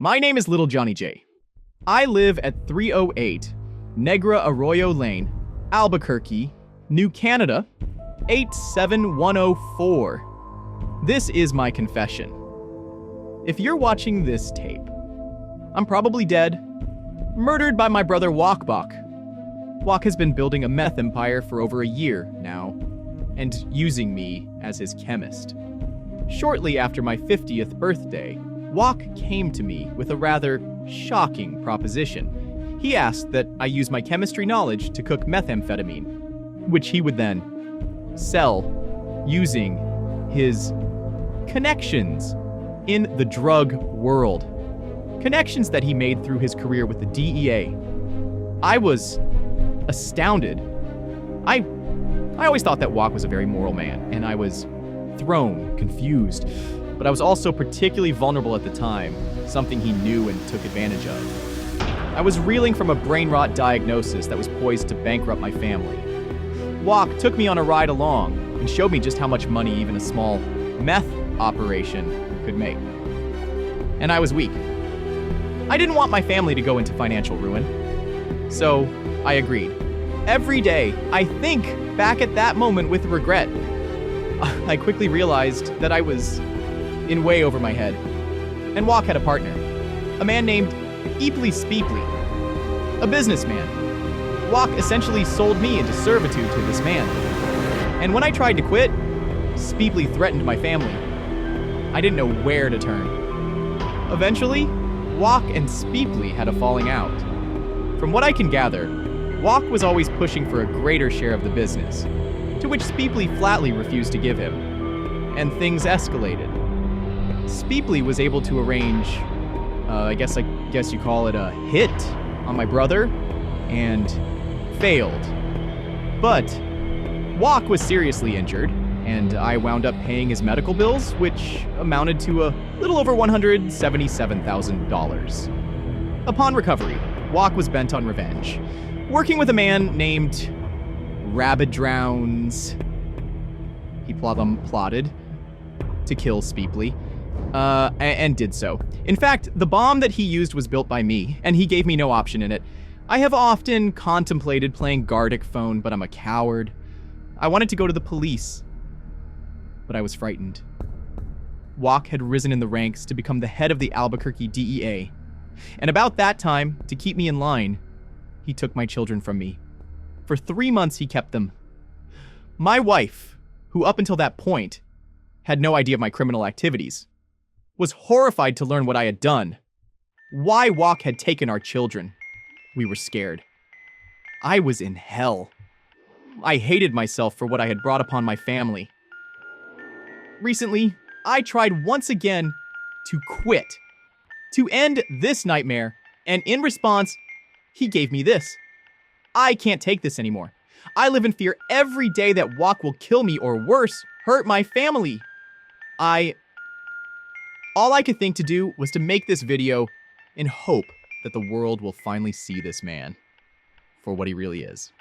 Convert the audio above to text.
My name is Little Johnny J. I live at 308 Negra Arroyo Lane, Albuquerque, New Canada, 87104. This is my confession. If you're watching this tape, I'm probably dead, murdered by my brother Walkbach. Walk has been building a meth empire for over a year now, and using me as his chemist. Shortly after my 50th birthday, Walk came to me with a rather shocking proposition. He asked that I use my chemistry knowledge to cook methamphetamine, which he would then sell using his connections in the drug world. Connections that he made through his career with the DEA. I was astounded. I always thought that Walk was a very moral man, and I was thrown, confused. But I was also particularly vulnerable at the time, something he knew and took advantage of. I was reeling from a brain rot diagnosis that was poised to bankrupt my family. Walk took me on a ride along and showed me just how much money even a small meth operation could make. And I was weak. I didn't want my family to go into financial ruin, so I agreed. Every day, I think back at that moment with regret. I quickly realized that I was in way over my head. And Walk had a partner, a man named Eeply Speeply, a businessman. Walk essentially sold me into servitude to this man. And when I tried to quit, Speeply threatened my family. I didn't know where to turn. Eventually, Walk and Speeply had a falling out. From what I can gather, Walk was always pushing for a greater share of the business, to which Speeply flatly refused to give him. And things escalated. Speeply was able to arrange, I guess you call it a hit on my brother, and failed. But Walk was seriously injured, and I wound up paying his medical bills, which amounted to a little over $177,000. Upon recovery, Walk was bent on revenge, working with a man named Rabid Drowns. He plotted to kill Speeply, and did so. In fact, the bomb that he used was built by me, and he gave me no option in it. I have often contemplated playing Gardic phone, but I'm a coward. I wanted to go to the police, but I was frightened. Walk had risen in the ranks to become the head of the Albuquerque DEA. And about that time, to keep me in line, he took my children from me. For 3 months, he kept them. My wife, who up until that point had no idea of my criminal activities, was horrified to learn what I had done. Why Walk had taken our children. We were scared. I was in hell. I hated myself for what I had brought upon my family. Recently, I tried once again to quit, to end this nightmare, and in response, he gave me this. I can't take this anymore. I live in fear every day that Walk will kill me or worse, hurt my family. All I could think to do was to make this video in hope that the world will finally see this man for what he really is.